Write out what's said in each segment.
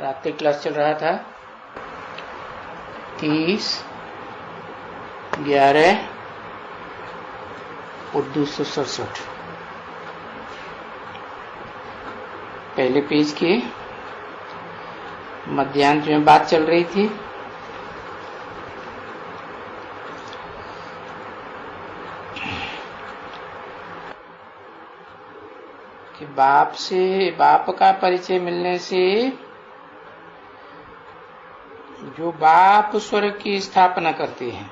रात्रि क्लास चल रहा था 30/11 उर्दू 167 पहले पेज के मध्यांश में बात चल रही थी कि बाप का परिचय मिलने से जो बाप स्वर्ग की स्थापना करते हैं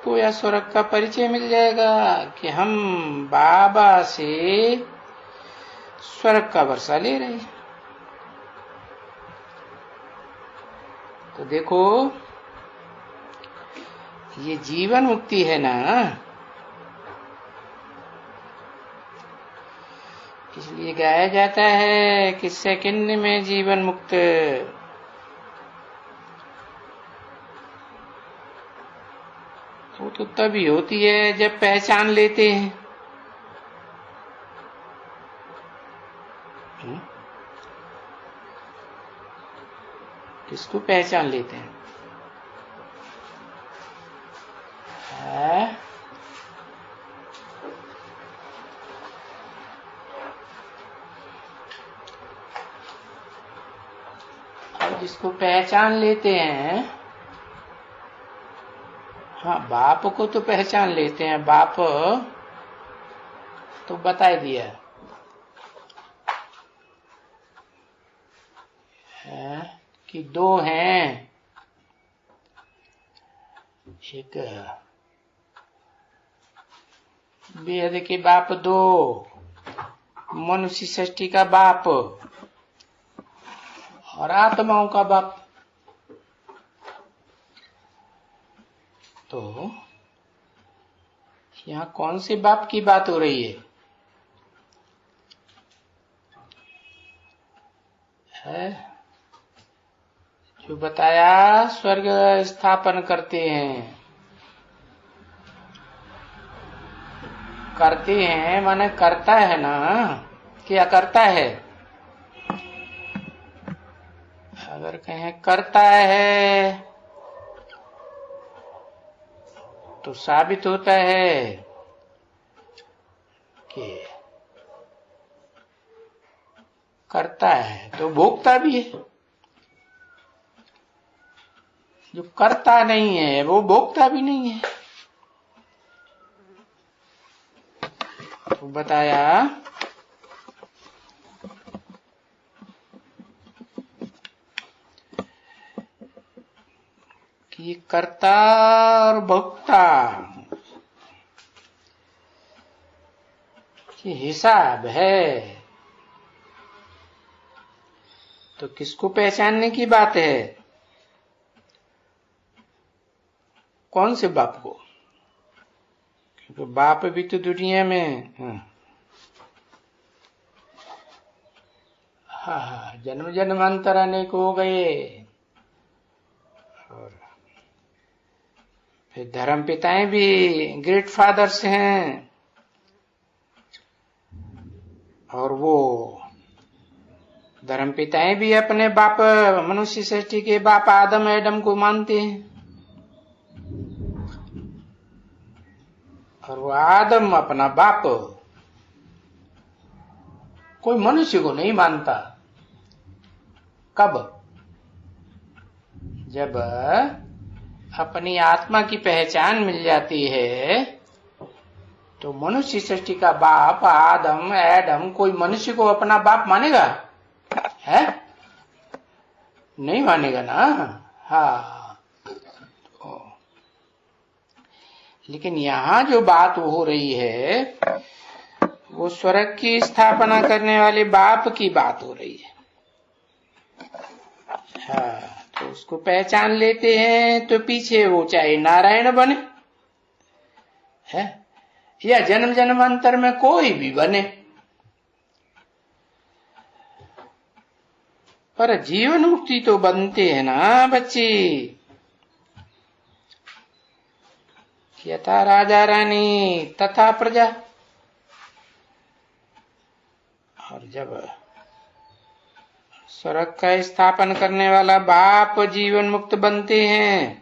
तो यह स्वर्ग का परिचय मिल जाएगा कि हम बाबा से स्वर्ग का वर्षा ले रहे हैं। तो देखो ये जीवन मुक्ति है ना, इसलिए गाया जाता है कि सेकंड में जीवन मुक्त। वो तो तभी होती है जब पहचान लेते हैं। किसको पहचान लेते हैं? जिसको पहचान लेते हैं, हाँ बाप को तो पहचान लेते हैं। बाप तो बता दिया है कि दो हैं, एक वेद के बाप दो, मनुष्य सृष्टि का बाप और आत्माओं का बाप। तो यहाँ कौन से बाप की बात हो रही है? जो बताया स्वर्ग स्थापन करते हैं, माने करता है ना, क्या करता है? अगर कहें करता है तो साबित होता है कि करता है तो भोगता भी है। जो करता नहीं है वो भोगता भी नहीं है। तो बताया कि कर्ता और भोक्ता ये हिसाब है। तो किसको पहचानने की बात है? कौन से बाप को? क्योंकि बाप भी तो दुनिया में हाँ जन्म जन्मांतर अनेक हो गए। और फिर धर्म पिताएं भी ग्रेट फादर्स हैं, और वो धर्म पिताएं भी अपने बाप मनुष्य सृष्टि के बाप आदम एडम को मानते हैं। और वो आदम अपना बाप कोई मनुष्य को नहीं मानता। कब? जब अपनी आत्मा की पहचान मिल जाती है तो मनुष्य सृष्टि का बाप आदम एडम कोई मनुष्य को अपना बाप मानेगा? है? नहीं मानेगा ना। हाँ, लेकिन यहाँ जो बात हो रही है वो स्वर्ग की स्थापना करने वाले बाप की बात हो रही है। हाँ, तो उसको पहचान लेते हैं तो पीछे वो चाहे नारायण बने है या जन्म जन्मांतर में कोई भी बने, पर जीवन मुक्ति तो बनते हैं ना बच्ची। यथा राजा रानी तथा प्रजा। और जब स्वर्ग का स्थापन करने वाला बाप जीवन मुक्त बनते हैं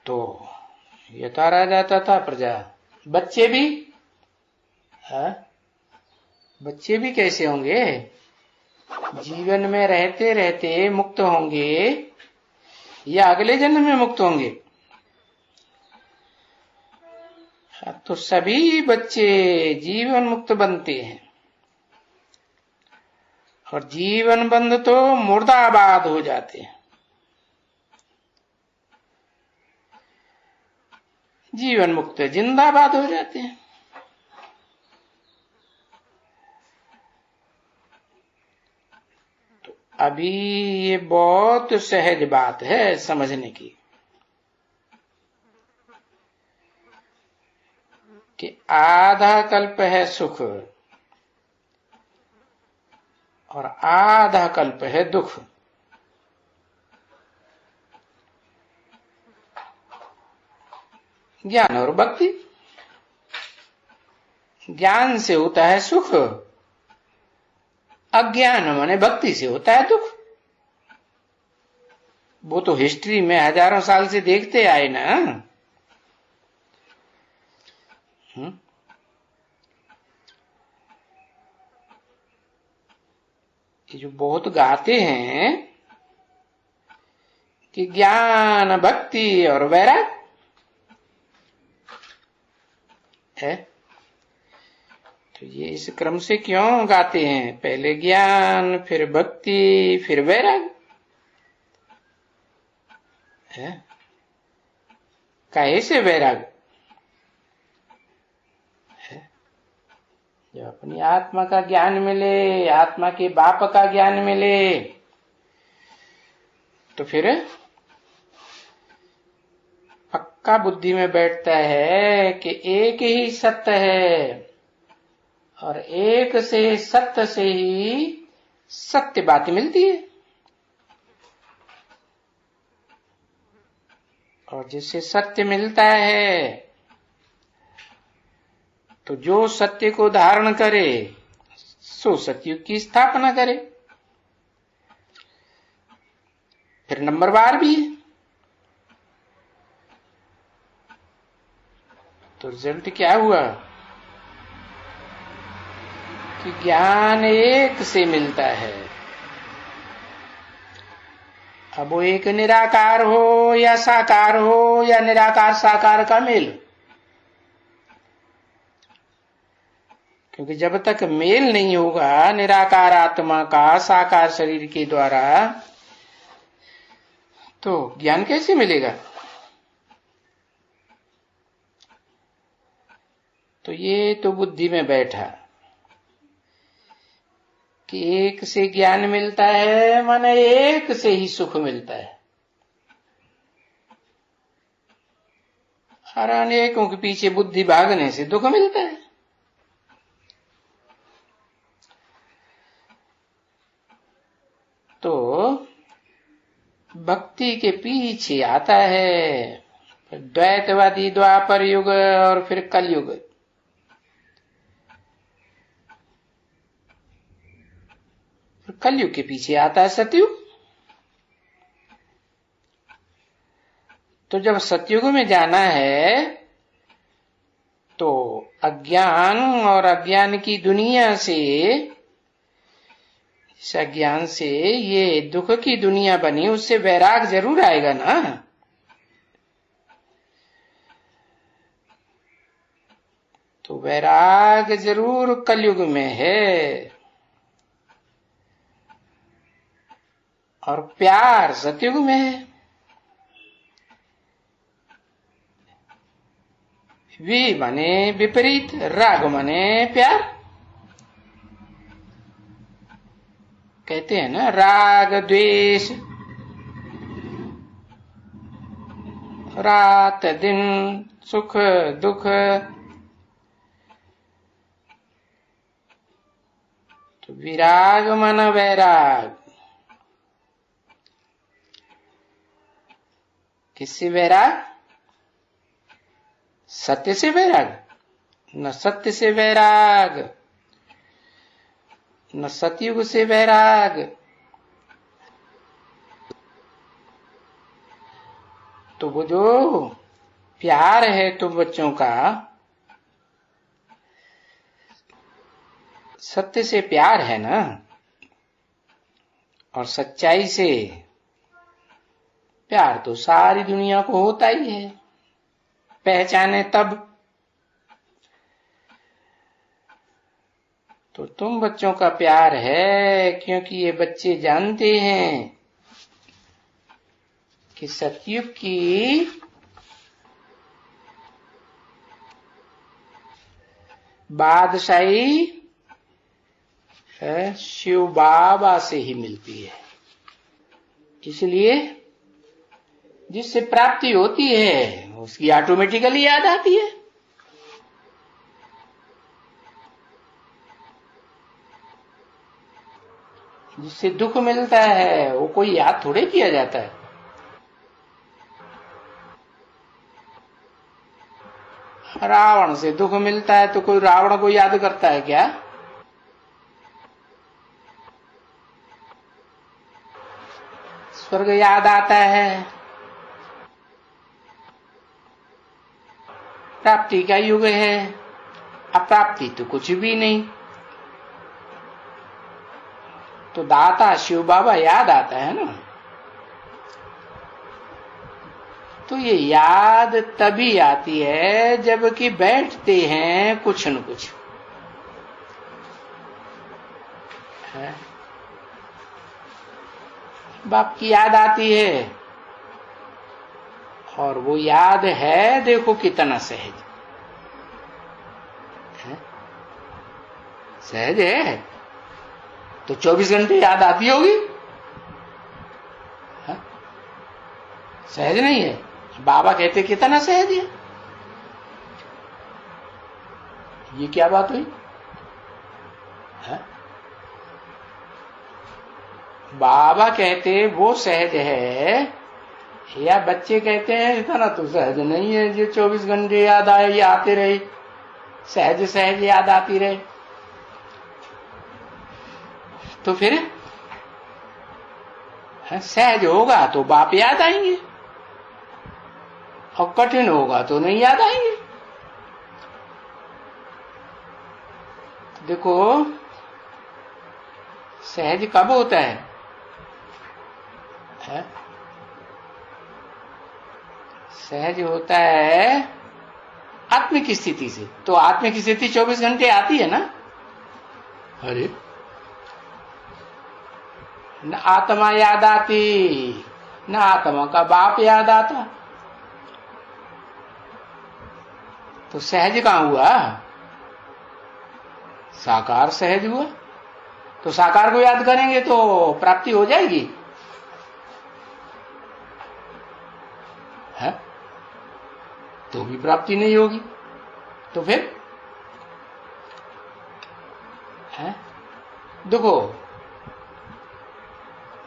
तो यथा जाता था प्रजा। बच्चे भी बच्चे भी कैसे होंगे? जीवन में रहते रहते मुक्त होंगे या अगले जन्म में मुक्त होंगे? तो सभी बच्चे जीवन मुक्त बनते हैं और जीवन बंद तो मुर्दाबाद हो जाते हैं। जीवन मुक्त जिंदाबाद हो जाते हैं। तो अभी ये बहुत सहज बात है समझने की कि आधा कल्प है सुख और आधा कल्प है दुख। ज्ञान और भक्ति। ज्ञान से होता है सुख, अज्ञान माने भक्ति से होता है दुख। वो तो हिस्ट्री में हजारों साल से देखते आए ना। ये जो बहुत गाते हैं कि ज्ञान भक्ति और वैराग है, तो ये इस क्रम से क्यों गाते हैं? पहले ज्ञान, फिर भक्ति, फिर वैराग है। काहे से वैराग? जब अपनी आत्मा का ज्ञान मिले, आत्मा के बाप का ज्ञान मिले, तो फिर पक्का बुद्धि में बैठता है कि एक ही सत्य है और एक से सत्य से ही सत्य बात मिलती है। और जिससे सत्य मिलता है तो जो सत्य को धारण करे सो सतयुग की स्थापना करे। फिर नंबरवार भी है। तो रिजल्ट क्या हुआ कि ज्ञान एक से मिलता है। अब वो एक निराकार हो या साकार हो या निराकार साकार का मेल, क्योंकि जब तक मेल नहीं होगा निराकार आत्मा का साकार शरीर के द्वारा तो ज्ञान कैसे मिलेगा? तो ये तो बुद्धि में बैठा कि एक से ज्ञान मिलता है माने एक से ही सुख मिलता है और अनेकों के पीछे बुद्धि भागने से दुख मिलता है। तो भक्ति के पीछे आता है द्वैतवादी द्वापर युग और फिर कलयुग। कलयुग के पीछे आता है सतयुग। तो जब सतयुग में जाना है तो अज्ञान और अज्ञान की दुनिया से, इस अज्ञान से ये दुख की दुनिया बनी, उससे वैराग जरूर आएगा ना। तो वैराग जरूर कलयुग में है और प्यार सतयुग में है। वी माने विपरीत, राग माने प्यार। कहते हैं ना राग द्वेष, रात दिन, सुख दुख। तो विराग मन वैराग। किससे वैराग? सत्य से वैराग। न सत्य से वैराग, न सतयुग से वैराग। तो वो जो प्यार है तुम बच्चों का, सत्य से प्यार है ना, और सच्चाई से प्यार तो सारी दुनिया को होता ही है, पहचाने तब। तो तुम बच्चों का प्यार है क्योंकि ये बच्चे जानते हैं कि सतयुग की बादशाही शिव बाबा से ही मिलती है। इसलिए जिससे प्राप्ति होती है उसकी ऑटोमेटिकली याद आती है। जिससे दुख मिलता है वो कोई याद थोड़े किया जाता है। रावण से दुख मिलता है तो कोई रावण को याद करता है क्या? स्वर्ग याद आता है। प्राप्ति का युग है, अप्राप्ति तो कुछ भी नहीं। तो दाता शिव बाबा याद आता है ना। तो ये याद तभी आती है जबकि बैठते हैं कुछ न कुछ है। बाप की याद आती है, और वो याद है देखो कितना सहज है। सहज है तो 24 घंटे याद आती होगी। सहज नहीं है? बाबा कहते कितना सहज है। ये क्या बात हुई है? बाबा कहते वो सहज है, या बच्चे कहते हैं इतना तो सहज नहीं है जो 24 घंटे याद आए, ये आते रहे, सहज सहज याद आती रहे। तो फिर सहज होगा तो बाप याद आएंगे, और कठिन होगा तो नहीं याद आएंगे। देखो सहज कब होता है? सहज होता है आत्मिक स्थिति से। तो आत्मिक स्थिति 24 घंटे आती है ना। अरे न आत्मा याद आती, न आत्मा का बाप याद आता, तो सहज कहां हुआ? साकार सहज हुआ। तो साकार को याद करेंगे तो प्राप्ति हो जाएगी है? तो भी प्राप्ति नहीं होगी। तो फिर है? देखो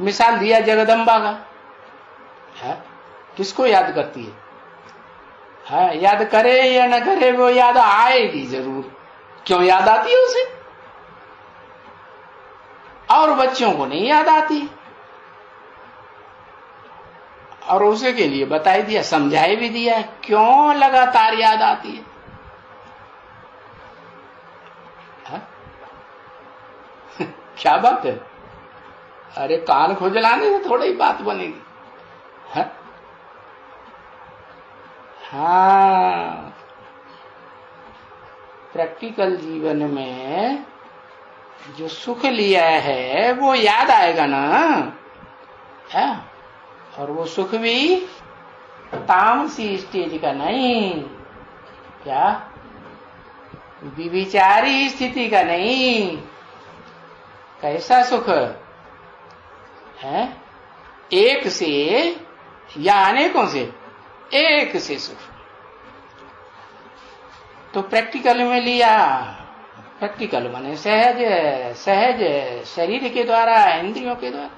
मिसाल दिया जगदम्बा का है? किसको याद करती है? याद करे या न करे वो याद आएगी जरूर। क्यों याद आती है उसे? और बच्चों को नहीं याद आती, और उसे के लिए बताई दिया, समझाई भी दिया क्यों लगातार याद आती है। क्या बात है? अरे कान खुजलाने से थोड़ी ही बात बनेगी है? हाँ, प्रैक्टिकल जीवन में जो सुख लिया है वो याद आएगा ना है? और वो सुख भी तामसी स्टेज का नहीं, क्या विविचारी स्थिति का नहीं। कैसा सुख है? एक से या अनेकों से, एक से सुख। तो प्रैक्टिकल में लिया, प्रैक्टिकल माने सहज, सहज शरीर के द्वारा, इंद्रियों के द्वारा।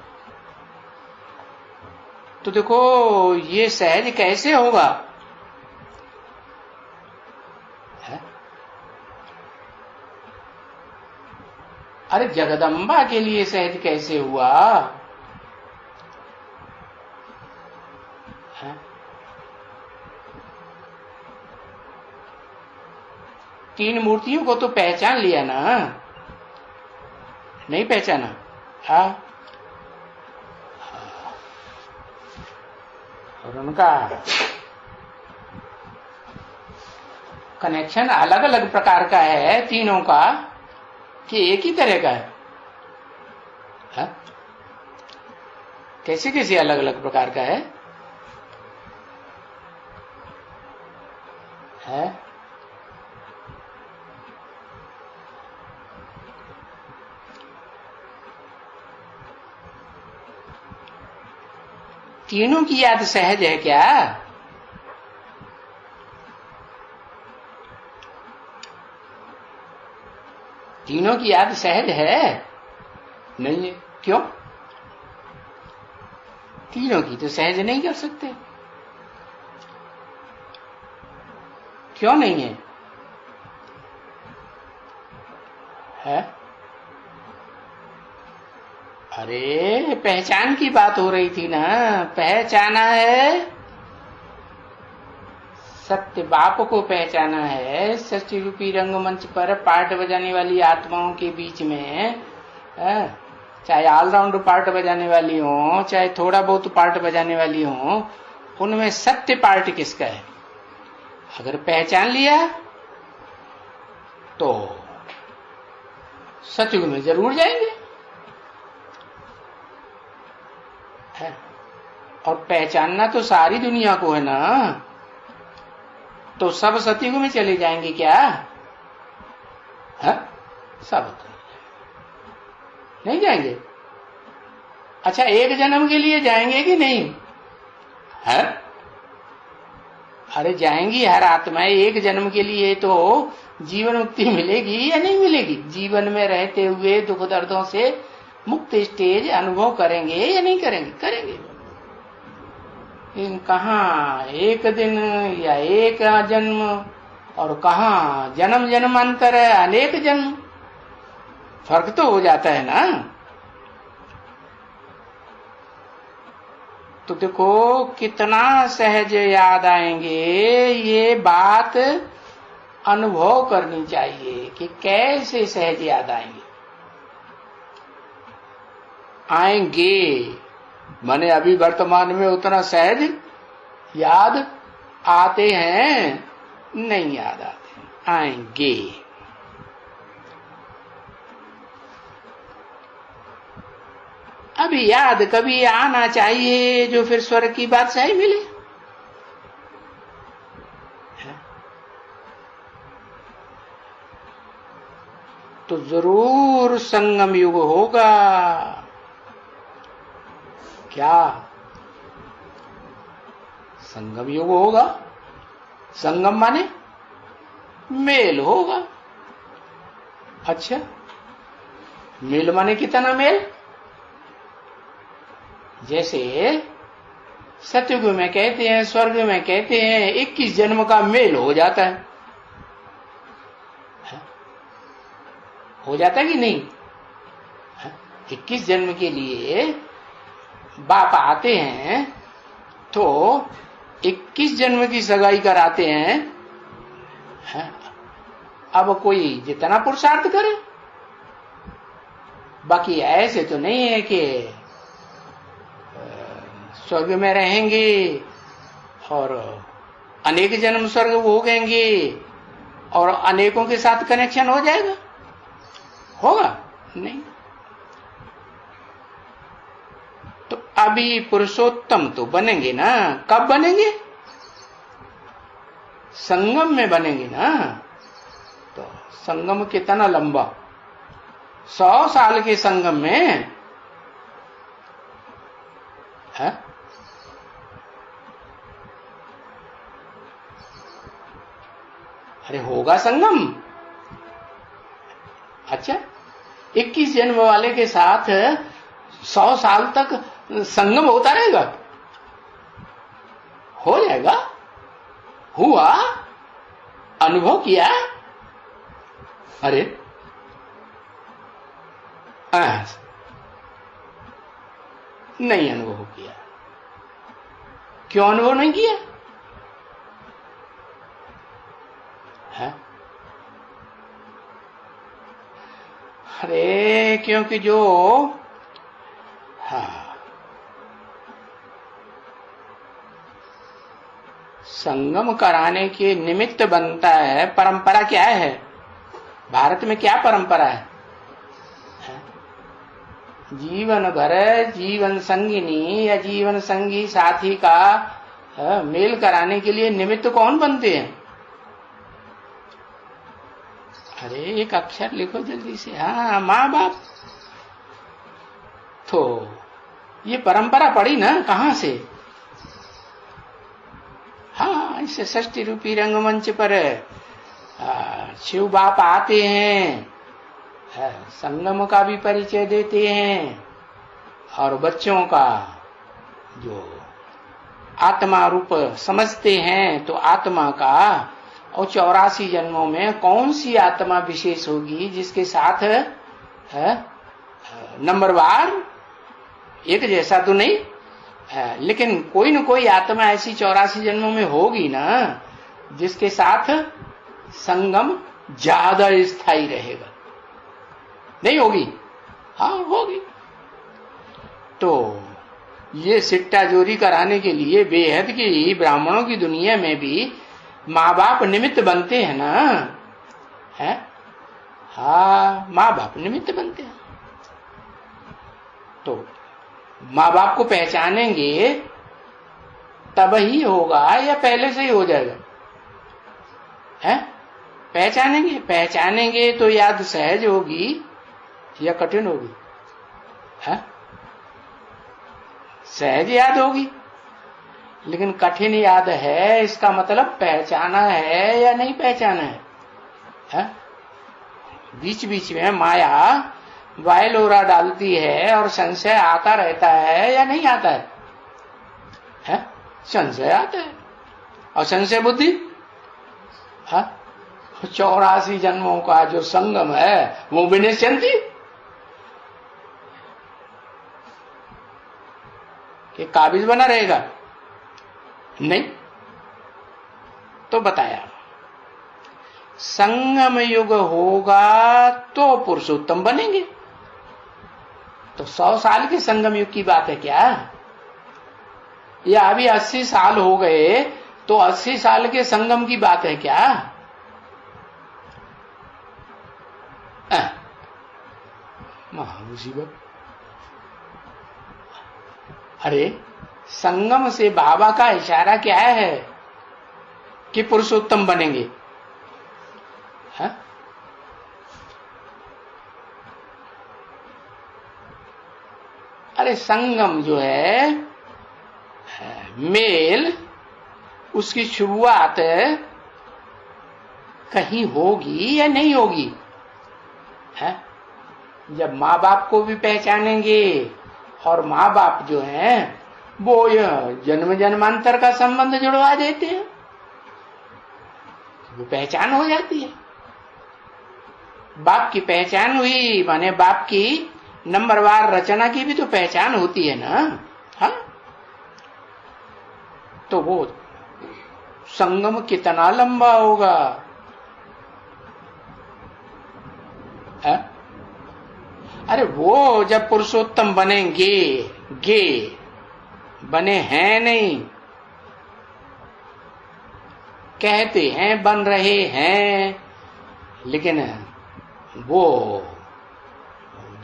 तो देखो ये सहज कैसे होगा है? अरे जगदम्बा के लिए सहज कैसे हुआ? है? तीन मूर्तियों को तो पहचान लिया ना? नहीं पहचाना? हाँ, और उनका कनेक्शन अलग अलग प्रकार का है तीनों का, कि एक ही तरह का है? हा? कैसे कैसे अलग अलग प्रकार का है? है? तीनों की याद सहज है क्या? तीनों की याद सहज है? नहीं है। क्यों? तीनों की तो सहज नहीं कर सकते। क्यों नहीं है? है? अरे पहचान की बात हो रही थी ना, पहचाना है, सत्य बाप को पहचाना है। सृष्टि रूपी रंगमंच पर पार्ट बजाने वाली आत्माओं के बीच में, चाहे ऑलराउंड पार्ट बजाने वाली हो, चाहे थोड़ा बहुत पार्ट बजाने वाली हो, उनमें सत्य पार्ट किसका है? अगर पहचान लिया तो सतयुग में जरूर जाएंगे। है? और पहचानना तो सारी दुनिया को है ना, तो सब सतयुग में चले जाएंगे क्या? है? सब तो नहीं जाएंगे। अच्छा, एक जन्म के लिए जाएंगे कि नहीं? है? अरे जाएंगी हर आत्मा एक जन्म के लिए, तो जीवन मुक्ति मिलेगी या नहीं मिलेगी? जीवन में रहते हुए दुख दर्दों से मुक्त स्टेज अनुभव करेंगे या नहीं करेंगे? करेंगे। कहाँ एक दिन या एक जन्म, और कहाँ जन्म जन्मांतर है, अनेक जन्म, फर्क तो हो जाता है ना। तो देखो कितना सहज याद आएंगे, ये बात अनुभव करनी चाहिए कि कैसे सहज याद आएंगे। आएंगे माने अभी वर्तमान में उतना सहज याद आते हैं? नहीं याद आते, आएंगे। अभी याद कभी आना चाहिए जो फिर स्वर्ग की बात सही मिले। तो जरूर संगम युग होगा। क्या संगम युग होगा? संगम माने मेल होगा। अच्छा, मेल माने कितना मेल? जैसे सतयुग में कहते हैं, स्वर्ग में कहते हैं 21 जन्म का मेल हो जाता है। हो जाता है कि नहीं? 21 जन्म के लिए बाप आते हैं तो 21 जन्म की सगाई कराते हैं। अब कोई जितना पुरुषार्थ करे, बाकी ऐसे तो नहीं है कि स्वर्ग में रहेंगे और अनेक जन्म स्वर्ग भोगेंगे और अनेकों के साथ कनेक्शन हो जाएगा। होगा नहीं। तो अभी पुरुषोत्तम तो बनेंगे ना। कब बनेंगे? संगम में बनेंगे ना। तो संगम कितना लंबा? 100 साल के संगम में है? अरे होगा संगम। अच्छा, 21 जन्म वाले के साथ 100 साल तक संगम होता रहेगा? हो जाएगा? हुआ? अनुभव किया? अरे नहीं अनुभव किया। क्यों अनुभव नहीं किया है? अरे क्योंकि जो संगम कराने के निमित्त बनता है, परंपरा क्या है? भारत में क्या परंपरा है? जीवन भर जीवन संगिनी या जीवन संगी साथी का मेल कराने के लिए निमित्त कौन बनते हैं? अरे एक अक्षर लिखो जल्दी से। हाँ, माँ बाप। तो ये परंपरा पड़ी ना कहां से? हाँ, इस षष्ठी रूपी रंगमंच पर शिव बाप आते हैं, संगम का भी परिचय देते हैं और बच्चों का जो आत्मा रूप समझते हैं, तो आत्मा का और 84 जन्मों में कौन सी आत्मा विशेष होगी जिसके साथ नंबरवार एक जैसा तो नहीं, लेकिन कोई न कोई आत्मा ऐसी 84 जन्मों में होगी ना जिसके साथ संगम ज्यादा स्थायी रहेगा। नहीं होगी? हाँ होगी। तो ये सिट्टा जोरी कराने के लिए बेहद की ब्राह्मणों की दुनिया में भी माँ बाप निमित्त बनते हैं ना, है? हाँ, माँ बाप निमित्त बनते हैं। तो माँ बाप को पहचानेंगे तब ही होगा या पहले से ही हो जाएगा? है? पहचानेंगे तो याद सहज होगी या कठिन होगी? है? सहज याद होगी, लेकिन कठिन याद है, इसका मतलब पहचाना है या नहीं पहचाना है? बीच बीच में माया वायलोरा डालती है और संशय आता रहता है या नहीं आता है? संशय आता है। और संशय बुद्धि 84 जन्मों का जो संगम है वो विनश्यंती कि काबिज बना रहेगा? नहीं। तो बताया संगम युग होगा तो पुरुषोत्तम बनेंगे। तो 100 साल के संगम युग की बात है क्या? या अभी 80 साल हो गए तो 80 साल के संगम की बात है क्या? महामुसीबत। अरे संगम से बाबा का इशारा क्या है कि पुरुषोत्तम बनेंगे? है? अरे संगम जो है मेल, उसकी शुरुआत कहीं होगी या नहीं होगी? है? जब माँ बाप को भी पहचानेंगे, और माँ बाप जो हैं वो जन्म जन्मांतर का संबंध जुड़वा देते हैं, वो पहचान हो जाती है। बाप की पहचान हुई माने बाप की नंबरवार रचना की भी तो पहचान होती है ना। हाँ, तो वो संगम कितना लंबा होगा? है? अरे वो जब पुरुषोत्तम बनेंगे, बने हैं नहीं, कहते हैं बन रहे हैं, लेकिन वो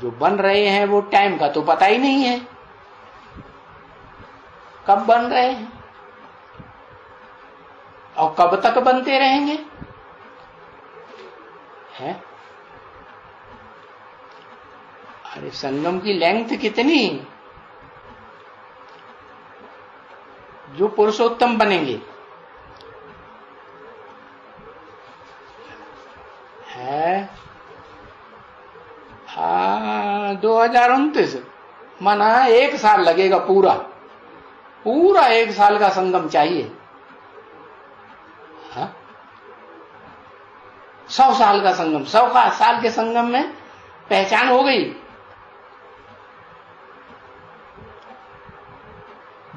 जो बन रहे हैं वो टाइम का तो पता ही नहीं है कब बन रहे हैं और कब तक बनते रहेंगे। है? अरे संगम की लेंथ कितनी जो पुरुषोत्तम बनेंगे? है 2029 माना 1 साल लगेगा, पूरा 1 साल का संगम चाहिए। 100 साल का संगम, 100 साल के संगम में पहचान हो गई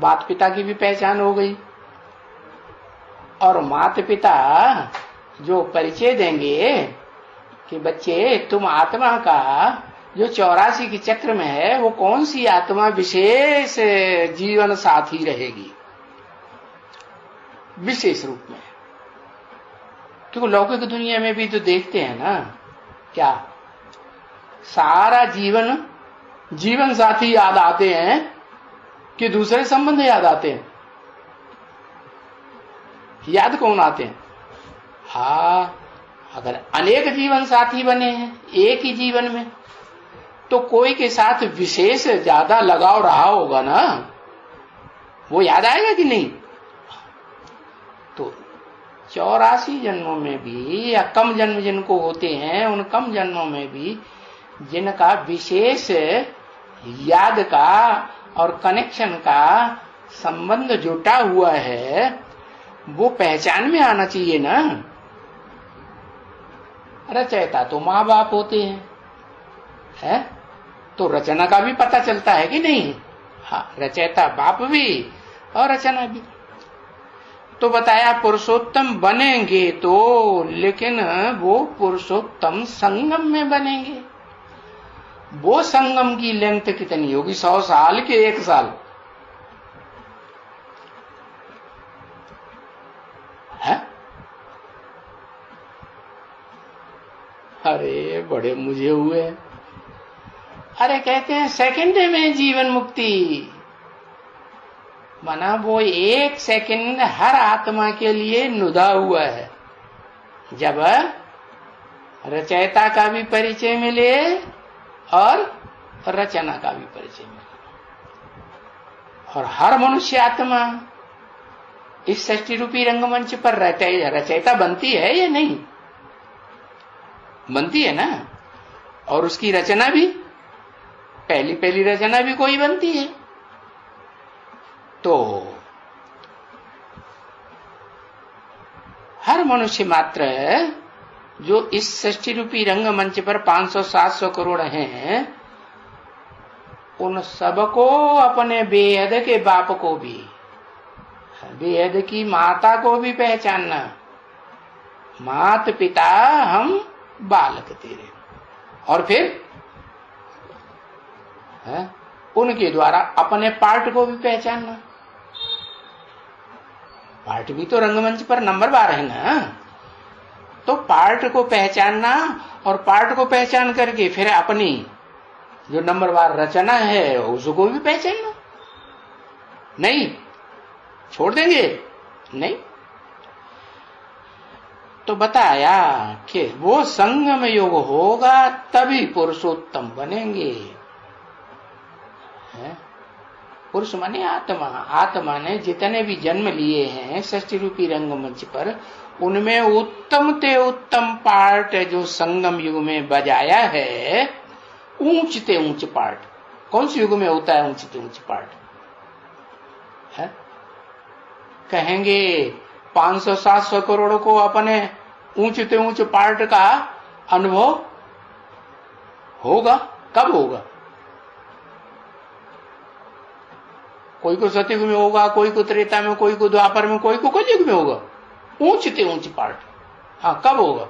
माता पिता की भी पहचान हो गई। और माता पिता जो परिचय देंगे कि बच्चे तुम आत्मा का जो 84 के चक्र में है वो कौन सी आत्मा विशेष जीवन साथी रहेगी, विशेष रूप में। क्योंकि लौकिक दुनिया में भी तो देखते हैं ना, क्या सारा जीवन साथी याद आते हैं कि दूसरे संबंध याद आते हैं? याद कौन आते हैं? हाँ, अगर अनेक जीवन साथी बने हैं एक ही जीवन में, तो कोई के साथ विशेष ज्यादा लगाव रहा होगा ना, वो याद आएगा कि नहीं? तो 84 जन्मों में भी, या कम जन्म जिनको होते हैं उन कम जन्मों में भी जिनका विशेष याद का और कनेक्शन का संबंध जुटा हुआ है, वो पहचान में आना चाहिए ना। रचयिता तो माँ बाप होते हैं, तो रचना का भी पता चलता है कि नहीं? हाँ, रचयिता बाप भी और रचना भी। तो बताया पुरुषोत्तम बनेंगे तो, लेकिन वो पुरुषोत्तम संगम में बनेंगे। वो संगम की लेंथ कितनी होगी? 100 साल के 1 साल है? अरे बड़े मुझे हुए। अरे कहते हैं सेकंड में जीवन मुक्ति, माना वो 1 सेकंड हर आत्मा के लिए नुदा हुआ है। जब रचयिता का भी परिचय मिले और रचना का भी परिचय मिले, और हर मनुष्य आत्मा इस सृष्टि रूपी रंगमंच पर रचयिता बनती है या नहीं? बनती है ना। और उसकी रचना भी, पहली रचना भी कोई बनती है। तो हर मनुष्य मात्र जो इस सृष्टि रूपी रंगमंच पर 500-700 करोड़ हैं, उन सबको अपने बेहद के बाप को भी, बेहद की माता को भी पहचानना। मात पिता हम बालक तेरे, और फिर उनके द्वारा अपने पार्ट को भी पहचानना। पार्ट भी तो रंगमंच पर नंबरवार है ना, तो पार्ट को पहचानना, और पार्ट को पहचान करके फिर अपनी जो नंबरवार रचना है उसको भी पहचानना। नहीं छोड़ देंगे, नहीं। तो बताया कि वो संगम योग होगा तभी पुरुषोत्तम बनेंगे। पुरुष माने आत्मा। आत्मा ने जितने भी जन्म लिए हैं सृष्टि रूपी रंगमंच पर, उनमें उत्तम ते उत्तम पार्ट जो संगम युग में बजाया है, ऊंचते ऊंच पार्ट। कौन से युग में होता है ऊंचते ऊंच पार्ट? है कहेंगे 500-700 करोड़ को अपने ऊंचते ऊंच पार्ट का अनुभव होगा। कब होगा? कोई को सतयुग में होगा, कोई को त्रेता में, कोई को द्वापर में, कोई को कलयुग में होगा। ऊंचते ऊंच पार्ट, हाँ कब होगा?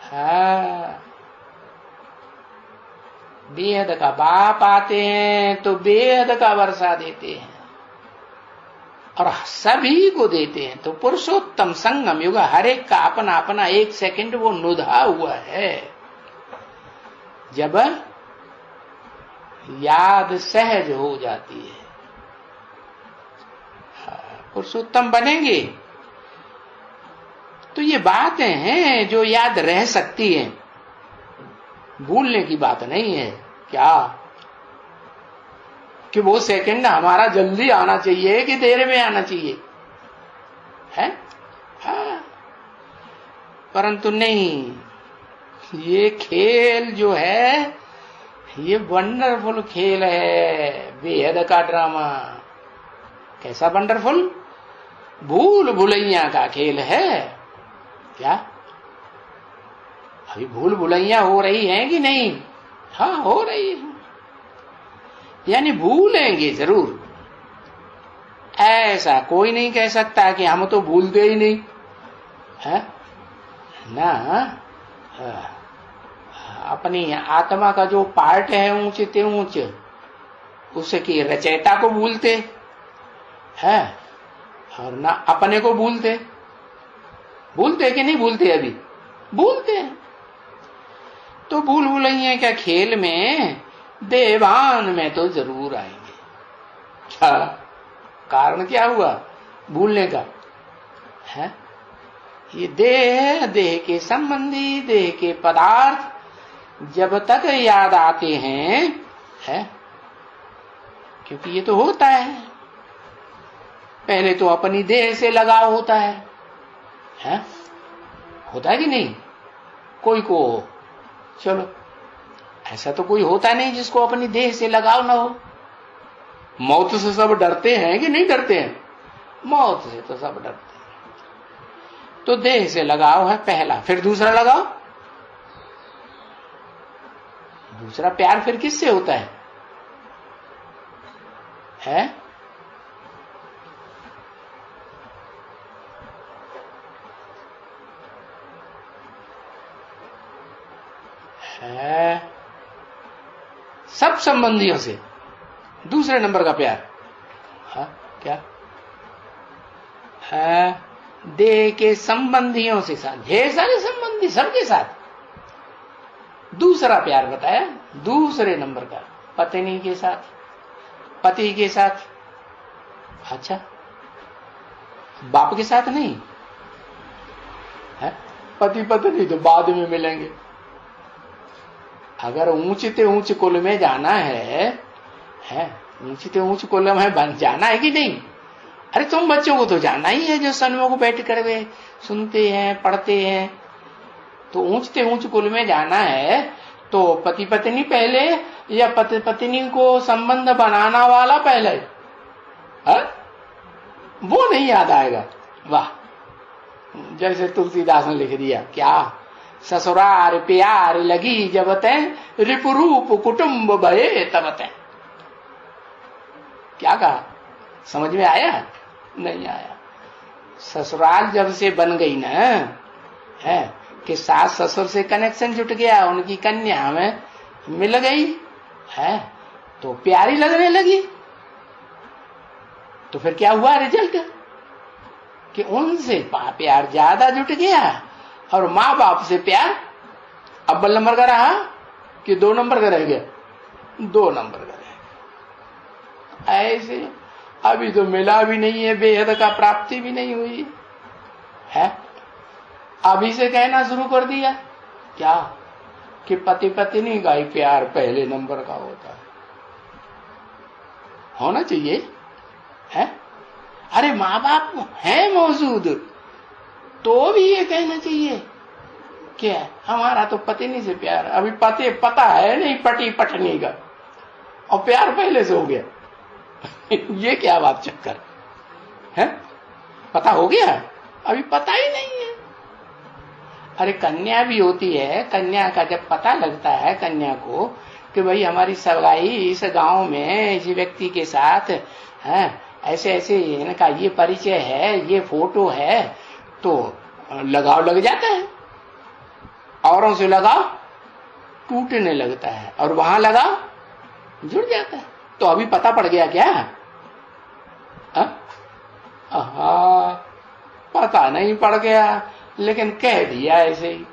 हाँ, बेहद का बाप आते हैं तो बेहद का वर्षा देते हैं, और सभी को देते हैं। तो पुरुषोत्तम संगम युग, हर एक का अपना अपना 1 सेकंड वो नुधा हुआ है। जब याद सहज हो जाती है, पुरुषोत्तम बनेंगे। तो ये बातें हैं जो याद रह सकती हैं, भूलने की बात नहीं है। क्या कि वो सेकंड हमारा जल्दी आना चाहिए कि देर में आना चाहिए है? हाँ। परंतु नहीं, ये खेल जो है ये वंडरफुल खेल है, बेहद का ड्रामा। कैसा वंडरफुल? भूल भुलैया का खेल है। क्या अभी भूल भुलैया हो रही है कि नहीं? हाँ हो रही है। यानी भूलेंगे जरूर। ऐसा कोई नहीं कह सकता कि हम तो भूलते ही नहीं है ना। अपनी आत्मा का जो पार्ट है ऊंचे ते ऊंचे, उसकी रचयिता को भूलते है और ना अपने को भूलते। भूलते कि नहीं भूलते? अभी भूलते हैं। तो भूल भुलैया क्या खेल में देवान में तो जरूर आएंगे। क्या कारण क्या हुआ भूलने का है? ये देह, देह के संबंधी, देह के पदार्थ जब तक याद आते हैं है, क्योंकि ये तो होता है, पहले तो अपनी देह से लगाव होता है होता है कि नहीं? कोई को चलो ऐसा तो कोई होता नहीं जिसको अपनी देह से लगाव ना हो। मौत से सब डरते हैं कि नहीं डरते हैं? मौत से तो सब डरते हैं। तो देह से लगाव है पहला। फिर दूसरा लगाव, दूसरा प्यार फिर किससे होता है? सब संबंधियों से। दूसरे नंबर का प्यार क्या है? देह के संबंधियों से साथ, ढेर सारे संबंधी सबके साथ। दूसरा प्यार बताया दूसरे नंबर का, पत्नी के साथ, पति के साथ। अच्छा, बाप के साथ नहीं है? पति पत्नी तो बाद में मिलेंगे। अगर ऊंचते ऊंच कुल में जाना है ऊंचते ऊंच कुल में जाना है कि नहीं? अरे तुम बच्चों को तो जाना ही है, जो सन्मुख बैठ कर वे सुनते हैं पढ़ते हैं। तो ऊंचते ऊंच कुल में जाना है तो पति पत्नी पहले या पति पत्नी को संबंध बनाना वाला पहले है? वो नहीं याद आएगा। वाह, जैसे तुलसीदास ने लिख दिया क्या, ससुरार प्यार लगी जब तय रिपुरूप कुटुंब भये तब तय। क्या कहा? समझ में आया? नहीं आया। ससुराल जब से बन गई ना है कि सास ससुर से कनेक्शन जुट गया, उनकी कन्या हमें मिल गई है तो प्यारी लगने लगी। तो फिर क्या हुआ रिजल्ट कि उनसे प्यार ज्यादा जुट गया और माँ बाप से प्यार अव्वल नंबर का रहा कि 2 नंबर का रह गया? 2 नंबर का रह गया। ऐसे अभी तो मिला भी नहीं है, बेहद का प्राप्ति भी नहीं हुई है। अभी से कहना शुरू कर दिया क्या कि पति पत्नी का ही प्यार पहले नंबर का होता है, होना चाहिए है। अरे माँ बाप है मौजूद तो भी ये कहना चाहिए कि हमारा तो पत्नी से प्यार, अभी पता है नहीं पति पत्नी का और प्यार पहले से हो गया। ये क्या बात चक्कर है? पता हो गया, अभी पता ही नहीं है। अरे कन्या भी होती है, कन्या का जब पता लगता है कन्या को कि भाई हमारी सगाई इस गांव में इस व्यक्ति के साथ है, ऐसे ऐसे इनका ये परिचय है, ये फोटो है, तो लगाव लग जाता है। औरों से लगाव टूटने लगता है और वहां लगाव जुड़ जाता है। तो अभी पता पड़ गया क्या? पता नहीं पड़ गया, लेकिन कह दिया ऐसे ही।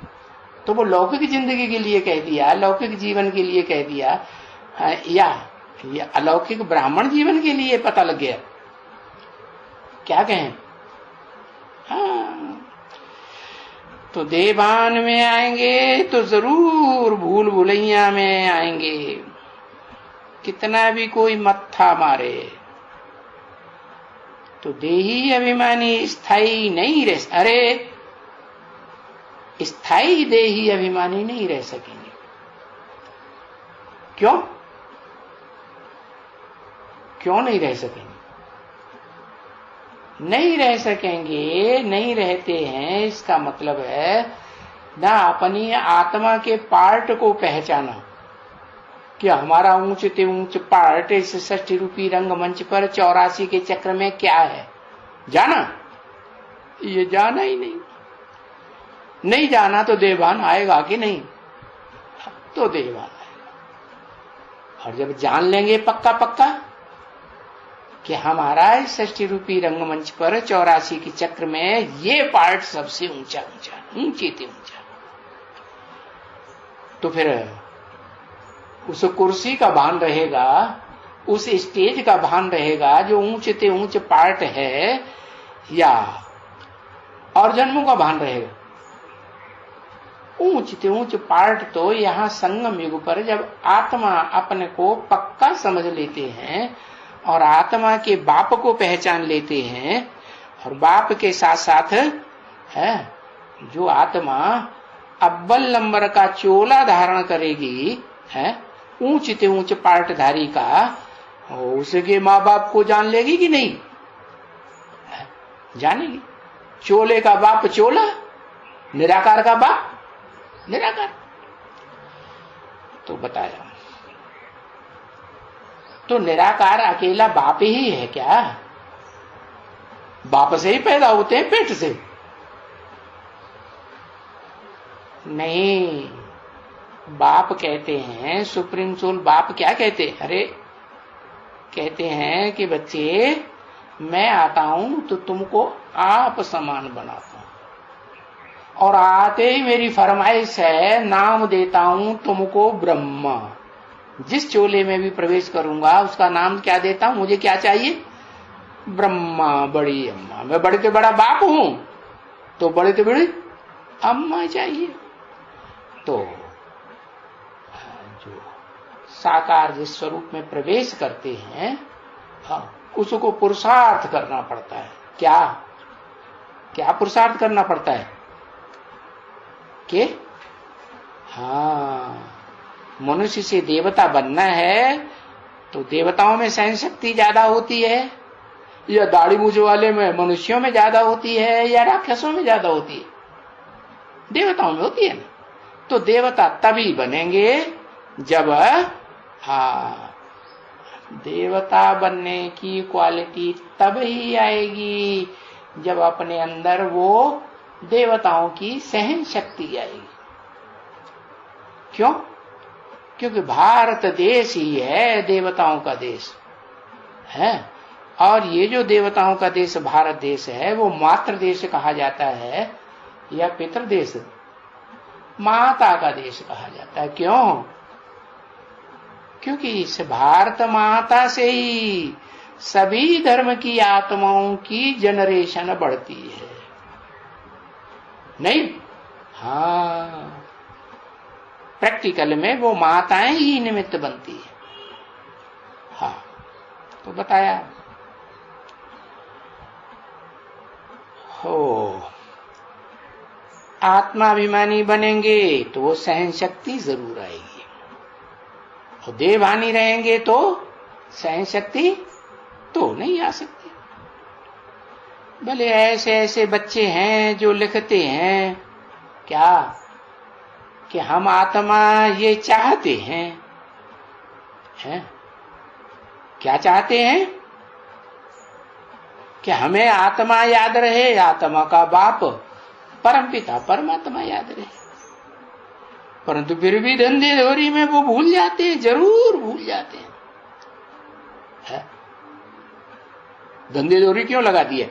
तो वो लौकिक जिंदगी के लिए कह दिया, लौकिक जीवन के लिए कह दिया या अलौकिक ब्राह्मण जीवन के लिए पता लग गया? क्या कहें? तो देवान में आएंगे तो जरूर भूल भुलैया में आएंगे। कितना भी कोई मत्था मारे तो देही अभिमानी स्थायी नहीं रह, अरे स्थायी देही अभिमानी नहीं रह सकेंगे। क्यों? क्यों नहीं रह सकेंगे? नहीं रह सकेंगे, नहीं रहते हैं, इसका मतलब है ना अपनी आत्मा के पार्ट को पहचाना कि हमारा ऊंच ते ऊंच पार्ट इस 60 रूपी रंगमंच पर 84 के चक्र में क्या है, जाना? ये जाना ही नहीं जाना तो देवान आएगा कि नहीं? तो देवान आएगा। और जब जान लेंगे पक्का पक्का कि हमारा इस 60 रूपी रंगमंच पर 84 के चक्र में ये पार्ट सबसे ऊंचा ऊंचे ते ऊंचा, तो फिर उस कुर्सी का भान रहेगा, उस स्टेज का भान रहेगा जो ऊंचे ते ऊंच पार्ट है, या और जन्मों का भान रहेगा? ऊंच ते ऊंच पार्ट तो यहाँ संगम युग पर जब आत्मा अपने को पक्का समझ लेते हैं और आत्मा के बाप को पहचान लेते हैं, और बाप के साथ साथ है जो आत्मा अव्वल नंबर का चोला धारण करेगी, है ऊंच ते ऊंच पार्टधारी का, उसके माँ बाप को जान लेगी कि नहीं? जानेगी। चोले का बाप चोला, निराकार का बाप निराकार। तो बताया, तो निराकार अकेला बाप ही है क्या? बाप से ही पैदा होते हैं, पेट से नहीं। बाप कहते हैं सुप्रीम सोल, बाप क्या कहते हैं? अरे कहते हैं कि बच्चे मैं आता हूं तो तुमको आप समान बनाता हूं, और आते ही मेरी फरमाइश है नाम देता हूं तुमको ब्रह्मा। जिस चोले में भी प्रवेश करूंगा उसका नाम क्या देता हूं? मुझे क्या चाहिए? ब्रह्मा, बड़ी अम्मा। मैं बड़े के बड़ा बाप हूं तो बड़े के बड़ी अम्मा चाहिए। तो जो साकार जिस स्वरूप में प्रवेश करते हैं, हाँ, उसको पुरुषार्थ करना पड़ता है। क्या क्या पुरुषार्थ करना पड़ता है? कि हाँ, मनुष्य से देवता बनना है तो देवताओं में सहन शक्ति ज्यादा होती है, या दाढ़ी मूछ वाले में मनुष्यों में ज्यादा होती है, या राक्षसों में ज्यादा होती है? देवताओं में होती है ना। तो देवता तभी बनेंगे जब, हाँ, देवता बनने की क्वालिटी तब ही आएगी जब अपने अंदर वो देवताओं की सहन शक्ति आएगी। क्यों? क्योंकि भारत देश ही है देवताओं का देश है, और ये जो देवताओं का देश भारत देश है वो मातृ देश कहा जाता है या पितृ देश? माता का देश कहा जाता है। क्यों? क्योंकि इस भारत माता से ही सभी धर्म की आत्माओं की जनरेशन बढ़ती है, नहीं? हाँ, प्रैक्टिकल में वो माताएं ही निमित्त बनती है। हाँ, तो बताया हो, आत्माभिमानी बनेंगे तो वो सहन शक्ति जरूर आएगी, और देवहानी रहेंगे तो सहन शक्ति तो नहीं आ सकती। भले ऐसे ऐसे बच्चे हैं जो लिखते हैं क्या कि हम आत्मा ये चाहते हैं, क्या चाहते हैं? कि हमें आत्मा याद रहे, आत्मा का बाप परमपिता परमात्मा याद रहे। परंतु फिर भी धंधे धोरी में वो भूल जाते हैं, जरूर भूल जाते हैं। धंधे धोरी क्यों लगा दिए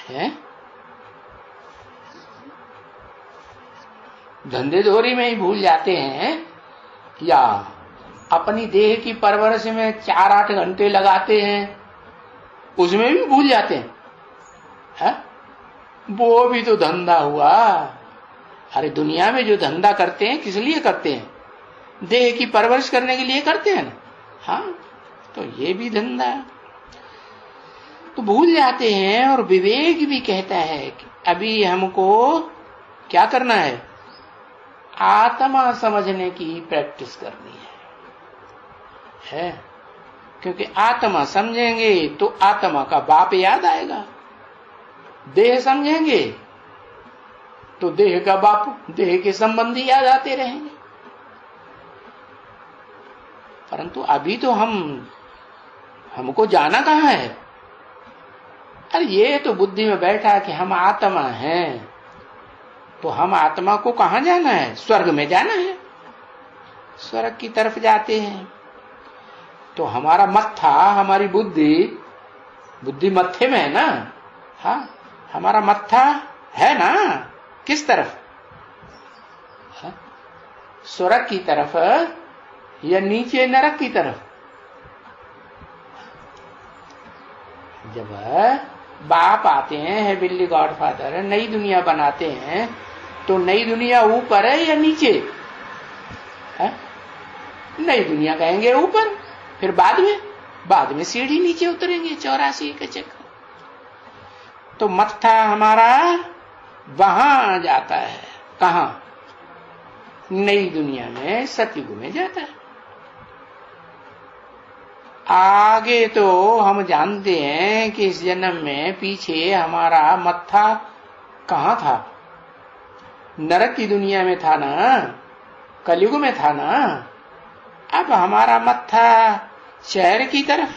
हैं? धंधे धोरी में ही भूल जाते हैं, या अपनी देह की परवरिश में 4-8 घंटे लगाते हैं, उसमें भी भूल जाते हैं। वो भी तो धंधा हुआ। अरे दुनिया में जो धंधा करते हैं किस लिए करते हैं? देह की परवरिश करने के लिए करते हैं ना। हाँ, तो ये भी धंधा है। तो भूल जाते हैं, और विवेक भी कहता है कि अभी हमको क्या करना है? आत्मा समझने की प्रैक्टिस करनी है। क्योंकि आत्मा समझेंगे तो आत्मा का बाप याद आएगा, देह समझेंगे तो देह का बाप, देह के संबंधी याद आते रहेंगे। परंतु अभी तो हमको जाना कहाँ है? अरे ये तो बुद्धि में बैठा कि हम आत्मा हैं, तो हम आत्मा को कहाँ जाना है? स्वर्ग में जाना है, स्वर्ग की तरफ जाते हैं। तो हमारा मत्था, हमारी बुद्धि मत्थे में है ना। हाँ, हमारा मत्था है ना किस तरफ? हाँ? स्वर्ग की तरफ या नीचे नरक की तरफ? जब बाप आते हैं, है बिल्ली गॉडफादर, नई दुनिया बनाते हैं, तो नई दुनिया ऊपर है या नीचे है? नई दुनिया कहेंगे ऊपर, फिर बाद में सीढ़ी नीचे उतरेंगे 84 के चक्कर। तो मत्था हमारा वहां जाता है, कहां? नई दुनिया में, सतयुग में जाता है। आगे तो हम जानते हैं कि इस जन्म में पीछे हमारा मत्था कहां था? नरक की दुनिया में था ना, कलयुग में था ना। अब हमारा मत्था शहर की तरफ।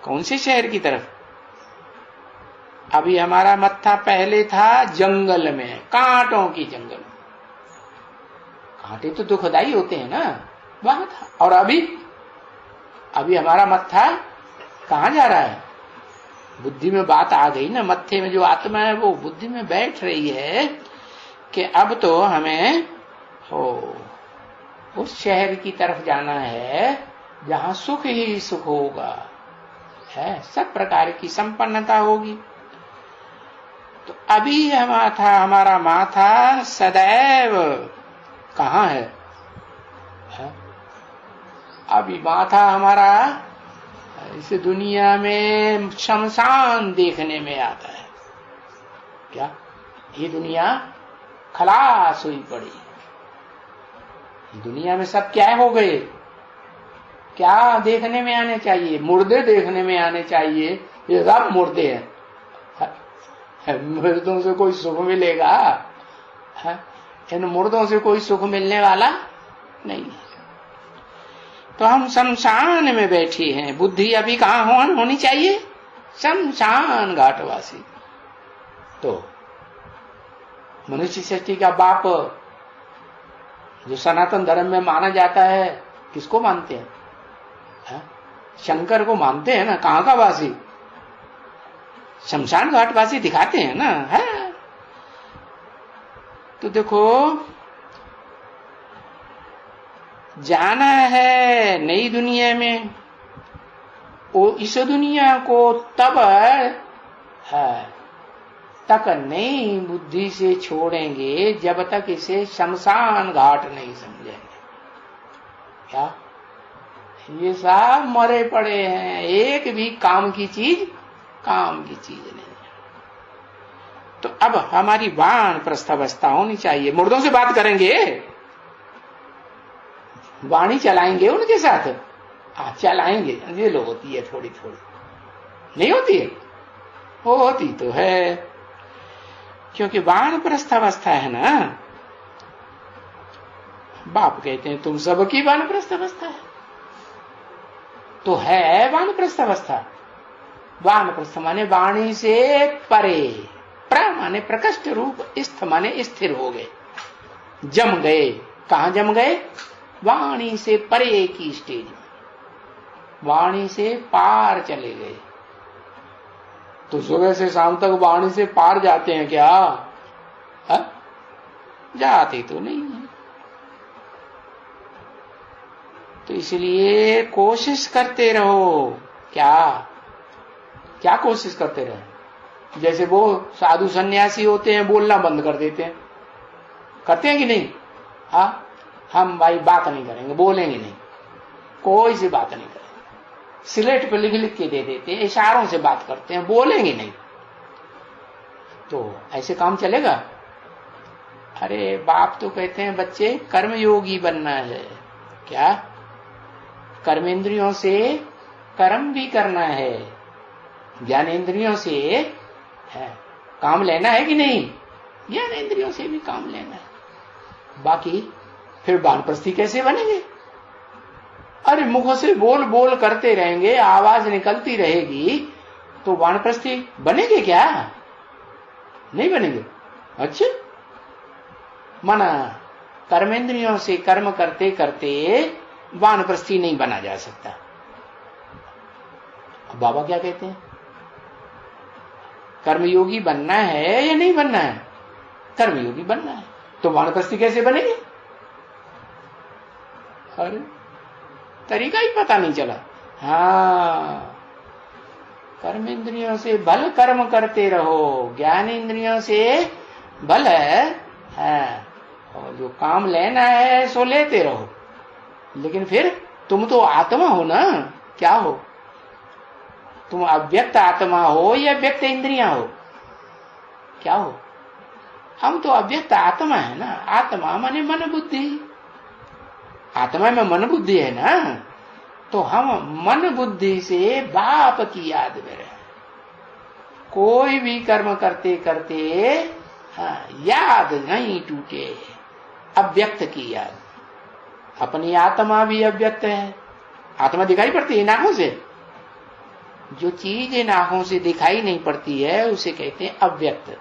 कौन से शहर की तरफ? अभी हमारा मत्था पहले था जंगल में, कांटों की जंगल। कांटे तो दुखदाई होते हैं ना, वहां था। और अभी हमारा मत्था कहां जा रहा है? बुद्धि में बात आ गई ना, मत्थे में जो आत्मा है वो बुद्धि में बैठ रही है कि अब तो हमें उस शहर की तरफ जाना है जहां सुख ही सुख होगा, है सब प्रकार की संपन्नता होगी। तो अभी हमारा माथा सदैव कहां है? अभी माथा हमारा इस दुनिया में शमशान देखने में आता है। क्या ये दुनिया खलास हुई पड़ी? दुनिया में सब क्या हो गए? क्या देखने में आने चाहिए? मुर्दे देखने में आने चाहिए। ये सब मुर्दे हैं। मुर्दों से कोई सुख मिलेगा? इन मुर्दों से कोई सुख मिलने वाला नहीं है। तो हम शमशान में बैठे हैं। बुद्धि अभी कहाँ होनी चाहिए? शमशान घाटवासी। तो मनुष्य सृष्टि का बाप जो सनातन धर्म में माना जाता है, किसको मानते हैं? शंकर को मानते हैं ना। कहाँ का वासी? शमशान घाटवासी दिखाते हैं ना, है? तो देखो, जाना है नई दुनिया में। इस दुनिया को तक नई बुद्धि से छोड़ेंगे जब तक इसे शमशान घाट नहीं समझेंगे। क्या ये सब मरे पड़े हैं, एक भी काम की चीज नहीं है। तो अब हमारी वानप्रस्थ अवस्था होनी चाहिए। मुर्दों से बात करेंगे, वाणी चलाएंगे उनके साथ। चलाएंगे, ये लो होती है थोड़ी थोड़ी, नहीं होती है? होती तो है, क्योंकि वानप्रस्थ अवस्था है ना। बाप कहते हैं तुम सबकी वानप्रस्थ अवस्था है, तो है वानप्रस्थ अवस्था। वानप्रस्थ माने वाणी से परे, प्र माने प्रकृष्ट रूप, स्थ माने स्थिर हो गए, जम गए। कहां जम गए? वाणी से परे की स्टेज में, वाणी से पार चले गए। तो सुबह से शाम तक वाणी से पार जाते हैं क्या? जाते तो नहीं है। तो इसलिए कोशिश करते रहो। क्या कोशिश करते रहे? जैसे वो साधु सन्यासी होते हैं, बोलना बंद कर देते हैं। करते हैं कि नहीं? हम भाई बात नहीं करेंगे, बोलेंगे नहीं, कोई सी बात नहीं करेंगे। स्लेट पे लिख के दे देते हैं, इशारों से बात करते हैं, बोलेंगे नहीं। तो ऐसे काम चलेगा? अरे बाप तो कहते हैं बच्चे कर्मयोगी बनना है। क्या? कर्मेंद्रियों से कर्म भी करना है, ज्ञानेंद्रियों से काम लेना है कि नहीं? ज्ञानेंद्रियों से भी काम लेना है। बाकी फिर वानप्रस्थी कैसे बनेंगे? अरे मुख से बोल बोल करते रहेंगे, आवाज निकलती रहेगी, तो वानप्रस्थी बनेंगे क्या? नहीं बनेंगे। अच्छा, माना कर्मेंद्रियों से कर्म करते करते वानप्रस्थी नहीं बना जा सकता। अब बाबा क्या कहते हैं, कर्मयोगी बनना है या नहीं बनना है? कर्मयोगी बनना है, तो वानप्रस्थी कैसे बनेंगे? अरे तरीका ही पता नहीं चला। हाँ, कर्मेंद्रियों से भल कर्म करते रहो, ज्ञान इंद्रियों से भल है, और जो काम लेना है सो लेते रहो। लेकिन फिर तुम तो आत्मा हो ना, क्या हो तुम? अव्यक्त आत्मा हो या व्यक्त इंद्रियां हो? क्या हो? हम तो अव्यक्त आत्मा है ना। आत्मा माने मन बुद्धि, आत्मा में मन बुद्धि है ना, तो हम मन बुद्धि से बाप की याद में रहे। कोई भी कर्म करते करते याद नहीं टूटे, अव्यक्त की याद। अपनी आत्मा भी अव्यक्त है। आत्मा दिखाई पड़ती है इन आंखों से, जो चीज इन आंखों से दिखाई नहीं पड़ती है उसे कहते हैं अव्यक्त,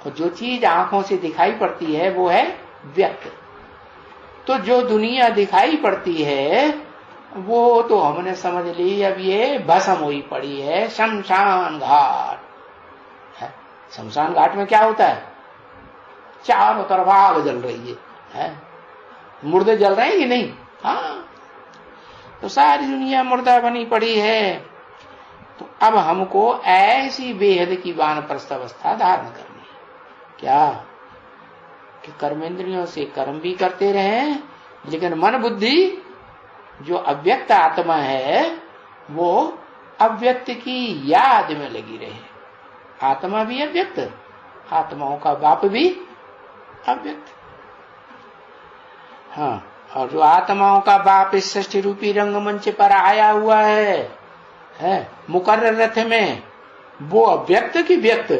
और जो चीज आंखों से दिखाई पड़ती है वो है व्यक्त। तो जो दुनिया दिखाई पड़ती है वो तो हमने समझ ली अब ये भस्म हुई पड़ी है, शमशान घाट है। शमशान घाट में क्या होता है? चारों तरफ आग जल रही है, मुर्दे जल रहे हैं कि नहीं? हाँ, तो सारी दुनिया मुर्दा बनी पड़ी है। तो अब हमको ऐसी बेहद की वानप्रस्थ अवस्था धारण करनी है। क्या कि कर्मेंद्रियों से कर्म भी करते रहें, लेकिन मन बुद्धि जो अव्यक्त आत्मा है वो अव्यक्त की याद में लगी रहे। आत्मा भी अव्यक्त, आत्माओं का बाप भी अव्यक्त। हाँ, और जो आत्माओं का बाप इस सृष्टि रूपी रंगमंच पर आया हुआ है मुकर्रर रथ में, वो अव्यक्त की व्यक्त,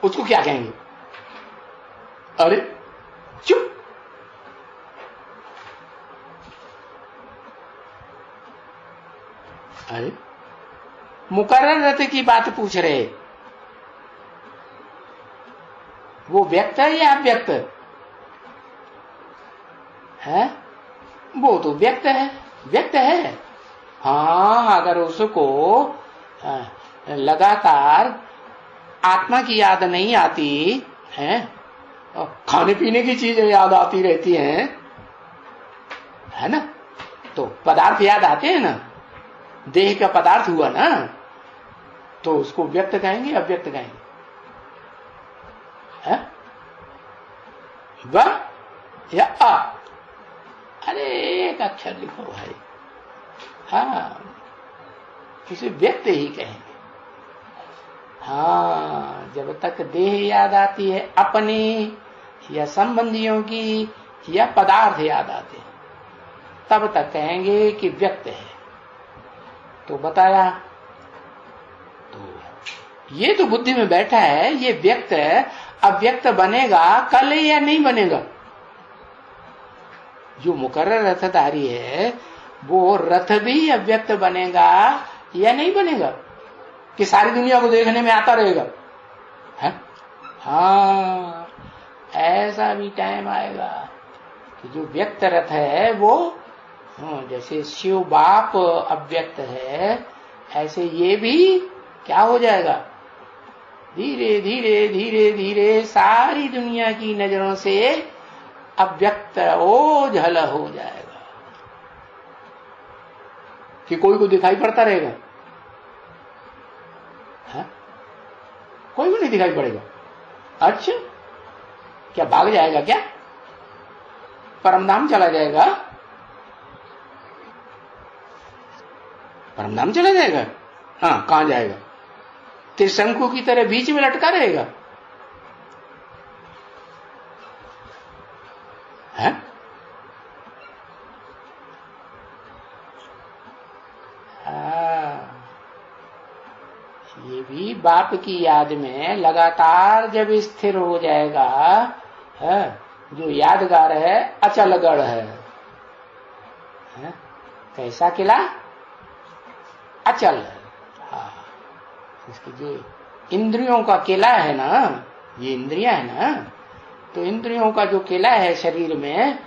उसको क्या कहेंगे? अरे चुप, अरे मुकर्रर रथ की बात पूछ रहे, वो व्यक्त है या अव्यक्त है? वो तो व्यक्त है, व्यक्त है। हाँ, अगर उसको लगातार आत्मा की याद नहीं आती है, खाने पीने की चीजें याद आती रहती हैं, है ना, तो पदार्थ याद आते हैं ना, देह का पदार्थ हुआ ना, तो उसको व्यक्त कहेंगे अव्यक्त कहेंगे? व या अ? अरे एक अक्षर लिखो भाई। हाँ, इसे व्यक्त ही कहेंगे। हाँ, जब तक देह याद आती है अपनी या संबंधियों की या पदार्थ याद आते हैं, तब तक कहेंगे कि व्यक्त है। तो बताया, तो ये तो बुद्धि में बैठा है, ये व्यक्त है। अव्यक्त बनेगा कल या नहीं बनेगा? जो मुकर्रर रथधारी है वो रथ भी अव्यक्त बनेगा या नहीं बनेगा? कि सारी दुनिया को देखने में आता रहेगा है? हाँ, ऐसा भी टाइम आएगा कि जो व्यक्त रथ है वो जैसे शिव बाप अव्यक्त है, ऐसे ये भी क्या हो जाएगा? धीरे धीरे धीरे धीरे सारी दुनिया की नजरों से अव्यक्त ओझल हो जाएगा। कि कोई को दिखाई पड़ता रहेगा है? कोई को नहीं दिखाई पड़ेगा। अच्छा, क्या भाग जाएगा क्या? परमधाम चला जाएगा? परमधाम चला जाएगा? हाँ, कहां जाएगा? त्रिशंकु की तरह बीच में लटका रहेगा है? ये भी बाप की याद में लगातार जब स्थिर हो जाएगा है, जो यादगार है अचलगढ़ है। कैसा किला? अचल। हाँ, इसकी जो इंद्रियों का किला है ना, ये इंद्रियां है ना, तो इंद्रियों का जो किला है शरीर में,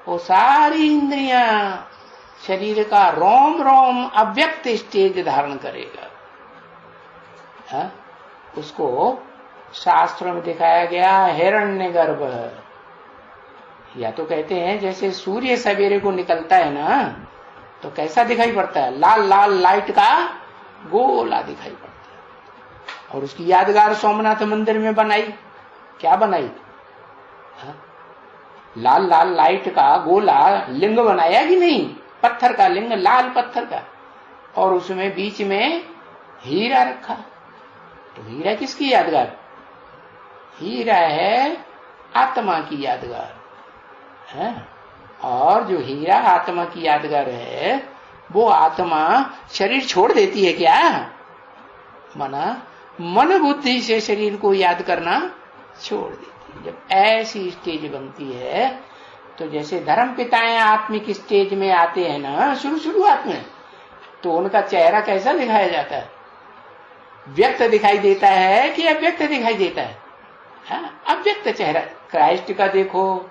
वो सारी इंद्रियां शरीर का रोम रोम अव्यक्त स्टेज धारण करेगा। उसको शास्त्रों में दिखाया गया हिरण्यगर्भ। या तो कहते हैं जैसे सूर्य सवेरे को निकलता है ना, तो कैसा दिखाई पड़ता है? लाल लाल लाइट का गोला दिखाई पड़ता है। और उसकी यादगार सोमनाथ मंदिर में बनाई, क्या बनाई? लाल लाल लाइट का गोला लिंग बनाया कि नहीं? पत्थर का लिंग, लाल पत्थर का, और उसमें बीच में हीरा रखा। तो हीरा किसकी यादगार? हीरा है आत्मा की यादगार है। और जो हीरा आत्मा की यादगार है, वो आत्मा शरीर छोड़ देती है क्या? माना मन बुद्धि से शरीर को याद करना छोड़ देती है। जब ऐसी स्टेज बनती है, तो जैसे धर्म पिताएं आत्मिक स्टेज में आते हैं ना शुरुआत में, तो उनका चेहरा कैसा दिखाया जाता है? व्यक्त दिखाई देता है कि अव्यक्त दिखाई देता है? अव्यक्त चेहरा। क्राइस्ट का देखो,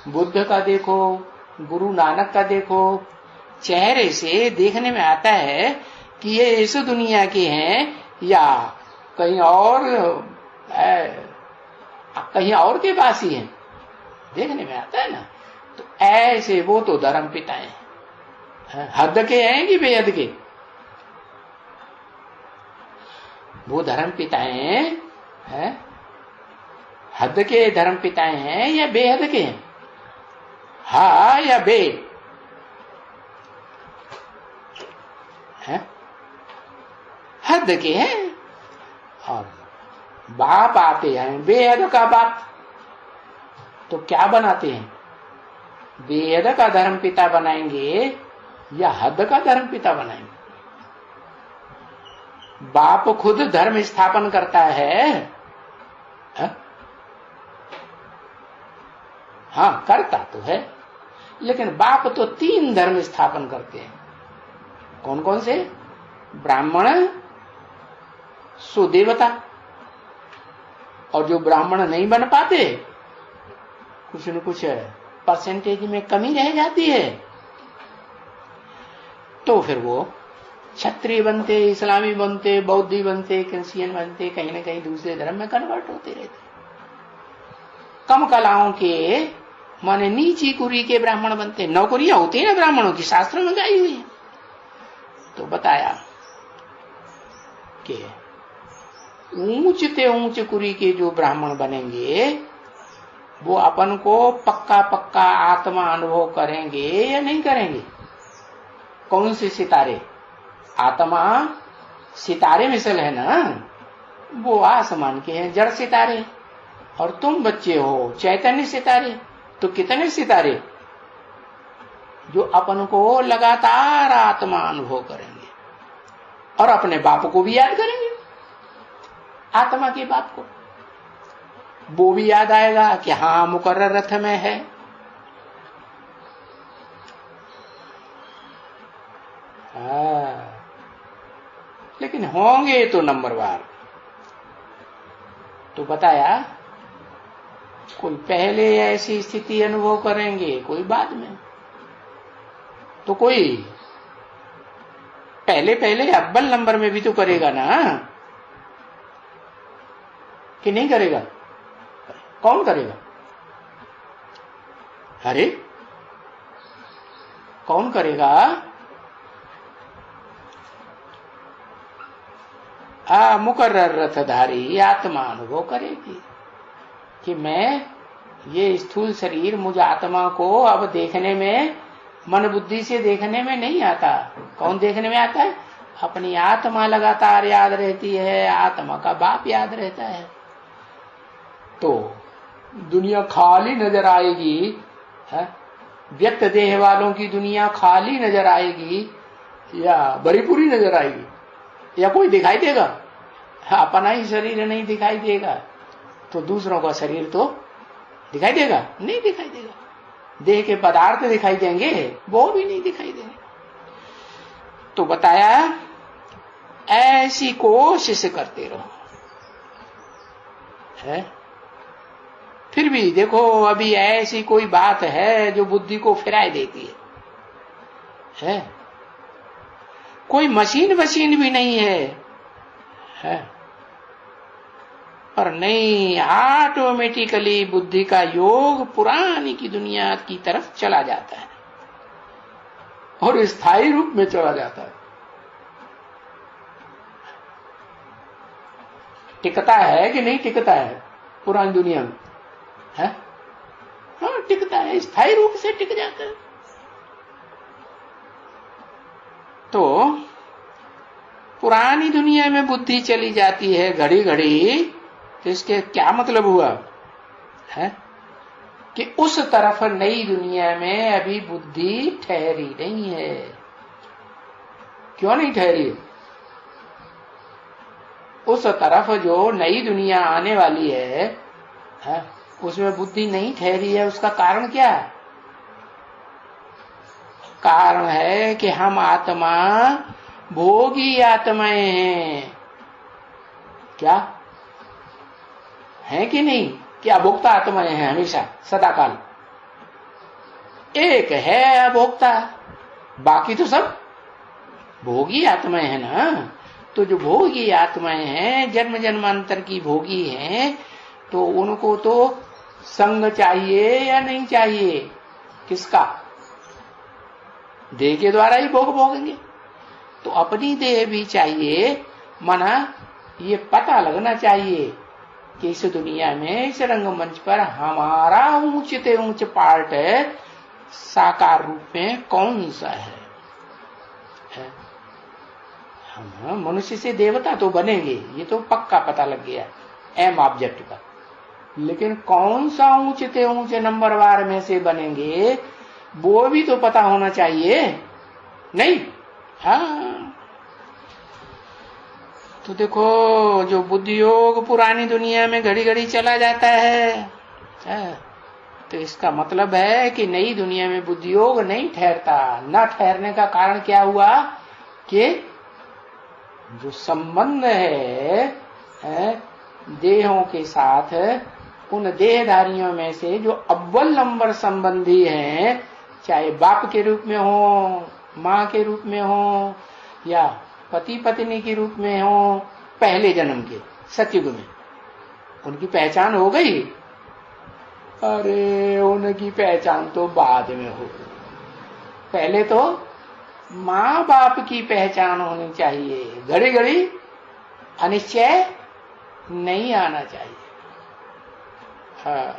बुद्ध का देखो, गुरु नानक का देखो, चेहरे से देखने में आता है कि ये इस दुनिया के हैं या कहीं और के पास ही हैं, देखने में आता है ना। तो ऐसे वो तो धर्म पिताएं हद के हैं कि बेहद के? वो धर्म पिताएं हैं, हद के धर्म पिताएं हैं या बेहद के हैं? हा या बे? हद के हैं। और बाप आते हैं बेहद का बाप, तो क्या बनाते हैं? बेहद का धर्म पिता बनाएंगे या हद का धर्म पिता बनाएंगे? बाप खुद धर्म स्थापन करता है, हाँ करता तो है, लेकिन बाप तो 3 धर्म स्थापन करते हैं। कौन कौन से? ब्राह्मण, सुदेवता, और जो ब्राह्मण नहीं बन पाते, कुछ न कुछ परसेंटेज में कमी रह जाती है, तो फिर वो क्षत्रिय बनते, इस्लामी बनते, बौद्धी बनते, क्रिश्चियन बनते, कहीं न कहीं दूसरे धर्म में कन्वर्ट होते रहते। कम कलाओं के माने नीची कुरी के ब्राह्मण बनते। नौकरियां होती है ना ब्राह्मणों की, शास्त्रों में गाई हुई है। तो बताया कि ऊंचते ऊंच कुरी के जो ब्राह्मण बनेंगे, वो अपन को पक्का पक्का आत्मा अनुभव करेंगे या नहीं करेंगे? कौन से सितारे? आत्मा सितारे मिसल है ना, वो आसमान के हैं जड़ सितारे, और तुम बच्चे हो चैतन्य सितारे। तो कितने सितारे जो अपन को लगातार आत्मा अनुभव करेंगे और अपने बाप को भी याद करेंगे, आत्मा के बाप को। वो भी याद आएगा कि हाँ मुकर्रर रथ में है। लेकिन होंगे तो नंबरवार। तो बताया कोई पहले ऐसी स्थिति अनुभव करेंगे, कोई बाद में। तो कोई पहले पहले अव्वल नंबर में भी तो करेगा ना, कि नहीं करेगा? कौन करेगा? अरे कौन करेगा? मुकर्रर रथधारी आत्मा अनुभव करेगी कि मैं ये स्थूल शरीर मुझ आत्मा को अब देखने में, मन बुद्धि से देखने में नहीं आता। कौन देखने में आता है? अपनी आत्मा लगातार याद रहती है, आत्मा का बाप याद रहता है। तो दुनिया खाली नजर आएगी, व्यक्त देह वालों की दुनिया खाली नजर आएगी या भरीपूरी नजर आएगी, या कोई दिखाई देगा? अपना ही शरीर नहीं दिखाई देगा, तो दूसरों का शरीर तो दिखाई देगा? नहीं दिखाई देगा। देह के पदार्थ दिखाई देंगे, वो भी नहीं दिखाई देंगे। तो बताया ऐसी कोशिश करते रहो। है फिर भी देखो, अभी ऐसी कोई बात है जो बुद्धि को फिराए देती है? कोई मशीन भी नहीं है? पर नहीं, ऑटोमेटिकली बुद्धि का योग पुरानी की दुनिया की तरफ चला जाता है और स्थायी रूप में चला जाता है। टिकता है कि नहीं टिकता है पुरानी दुनिया में? है? हाँ, टिकता है, स्थायी रूप से टिक जाता है। तो पुरानी दुनिया में बुद्धि चली जाती है घड़ी घड़ी, तो इसके क्या मतलब हुआ है कि उस तरफ नई दुनिया में अभी बुद्धि ठहरी नहीं है। क्यों नहीं ठहरी? उस तरफ जो नई दुनिया आने वाली है, उसमें बुद्धि नहीं ठहरी है। उसका कारण क्या है? कारण है कि हम आत्मा भोगी आत्माएं हैं। क्या है कि नहीं? क्या अभोक्ता आत्माएं हैं हमेशा सदाकाल? एक है अभोक्ता, बाकी तो सब भोगी आत्माएं हैं ना। तो जो भोगी आत्माएं हैं, जन्म जन्मांतर की भोगी हैं, तो उनको तो संग चाहिए या नहीं चाहिए? किसका? देह के द्वारा ही भोग भोगेंगे, तो अपनी देह भी चाहिए। मना ये पता लगना चाहिए कि इस दुनिया में, इस रंगमंच पर हमारा ऊंच से ऊंच पार्ट साकार रूप में कौन सा है? हम मनुष्य से देवता तो बनेंगे, ये तो पक्का पता लग गया एम ऑब्जेक्ट का, लेकिन कौन सा ऊंचे ऊंचे नंबरवार में से बनेंगे वो भी तो पता होना चाहिए, नहीं? हाँ, तो देखो, जो बुद्धि योग पुरानी दुनिया में घड़ी घड़ी चला जाता है, तो इसका मतलब है कि नई दुनिया में बुद्धि योग नहीं ठहरता। न ठहरने का कारण क्या हुआ कि जो संबंध है देहों के साथ, उन देहधारियों में से जो अव्वल नंबर संबंधी हैं, चाहे बाप के रूप में हो, माँ के रूप में हो, या पति पत्नी के रूप में हो, पहले जन्म के सतयुग में, उनकी पहचान हो गई? अरे उनकी पहचान तो बाद में हो। पहले तो माँ बाप की पहचान होनी चाहिए। घड़ी घड़ी अनिश्चय नहीं आना चाहिए। हाँ,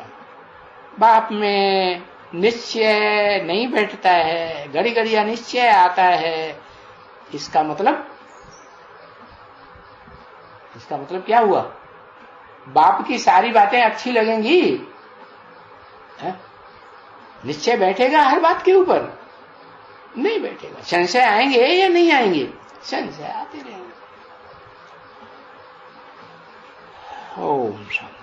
बाप में निश्चय नहीं बैठता है, घड़ी घड़ी अनिश्चय आता है। इसका मतलब क्या हुआ? बाप की सारी बातें अच्छी लगेंगी, निश्चय बैठेगा हर बात के ऊपर? नहीं बैठेगा। संशय आएंगे या नहीं आएंगे? संशय आते रहेंगे। ओम शांति।